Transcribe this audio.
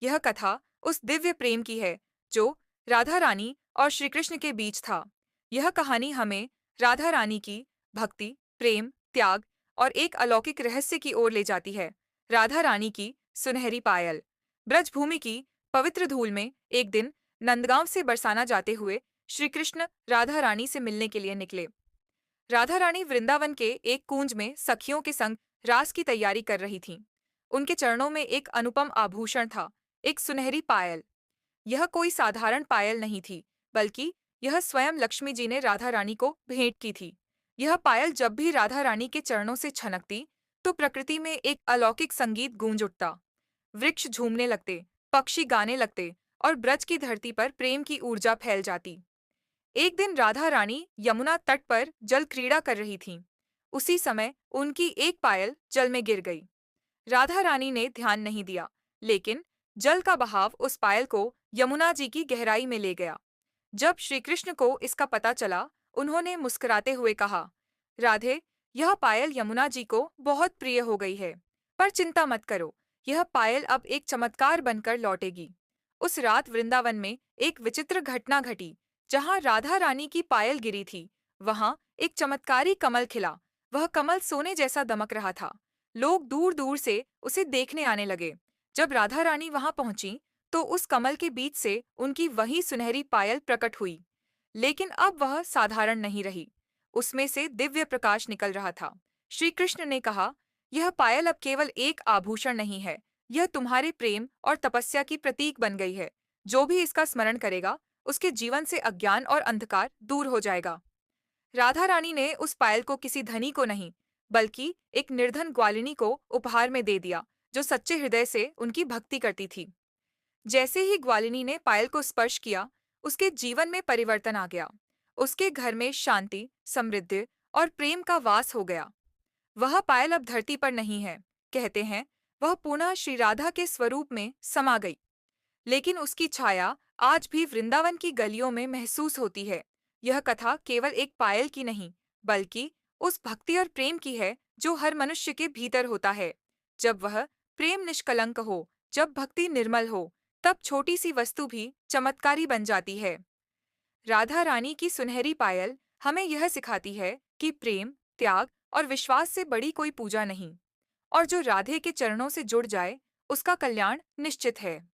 यह कथा उस दिव्य प्रेम की है जो राधा रानी और श्री कृष्ण के बीच था। यह कहानी हमें राधा रानी की भक्ति, प्रेम, त्याग और एक अलौकिक रहस्य की ओर ले जाती है। राधा रानी की सुनहरी पायल। ब्रजभूमि की पवित्र धूल में एक दिन नंदगांव से बरसाना जाते हुए श्री कृष्ण राधा रानी से मिलने के लिए निकले। राधा रानी वृंदावन के एक कुंज में सखियों के संग रास की तैयारी कर रही थीं। उनके चरणों में एक अनुपम आभूषण था, एक सुनहरी पायल। यह कोई साधारण पायल नहीं थी, बल्कि यह स्वयं लक्ष्मी जी ने राधा रानी को भेंट की थी। यह पायल जब भी राधा रानी के चरणों से छनकती, तो प्रकृति में एक अलौकिक संगीत गूंज उठता। वृक्ष झूमने लगते, पक्षी गाने लगते और ब्रज की धरती पर प्रेम की ऊर्जा फैल जाती। एक दिन राधा रानी यमुना तट पर जल क्रीड़ा कर रही थीं। उसी समय उनकी एक पायल जल में गिर गई। राधा रानी ने ध्यान नहीं दिया, लेकिन जल का बहाव उस पायल को यमुना जी की गहराई में ले गया। जब श्री कृष्ण को इसका पता चला, उन्होंने मुस्कुराते हुए कहा, राधे, यह पायल यमुना जी को बहुत प्रिय हो गई है, पर चिंता मत करो, यह पायल अब एक चमत्कार बनकर लौटेगी। उस रात वृंदावन में एक विचित्र घटना घटी। जहाँ राधा रानी की पायल गिरी थी, वहाँ एक चमत्कारी कमल खिला। वह कमल सोने जैसा दमक रहा था। लोग दूर दूर से उसे देखने आने लगे। जब राधा रानी वहां पहुंची, तो उस कमल के बीच से उनकी वही सुनहरी पायल प्रकट हुई। लेकिन अब वह साधारण नहीं रही, उसमें से दिव्य प्रकाश निकल रहा था। श्री कृष्ण ने कहा, यह पायल अब केवल एक आभूषण नहीं है, यह तुम्हारे प्रेम और तपस्या की प्रतीक बन गई है। जो भी इसका स्मरण करेगा, उसके जीवन से अज्ञान और अंधकार दूर हो जाएगा। राधा रानी ने उस पायल को किसी धनी को नहीं, बल्कि एक निर्धन ग्वालिनी को उपहार में दे दिया, जो सच्चे हृदय से उनकी भक्ति करती थी। जैसे ही ग्वालिनी ने पायल को स्पर्श किया, उसके जीवन में परिवर्तन आ गया। उसके घर में शांति, समृद्धि और प्रेम का वास हो गया। वह पायल अब धरती पर नहीं है, कहते हैं, वह पुनः श्री राधा के स्वरूप में समा गई। लेकिन उसकी छाया आज भी वृंदावन की गलियों में महसूस होती है। यह कथा केवल एक पायल की नहीं, बल्कि उस भक्ति और प्रेम की है जो हर मनुष्य के भीतर होता है। जब वह प्रेम निष्कलंक हो, जब भक्ति निर्मल हो, तब छोटी सी वस्तु भी चमत्कारी बन जाती है। राधा रानी की सुनहरी पायल हमें यह सिखाती है कि प्रेम, त्याग और विश्वास से बड़ी कोई पूजा नहीं, और जो राधे के चरणों से जुड़ जाए, उसका कल्याण निश्चित है।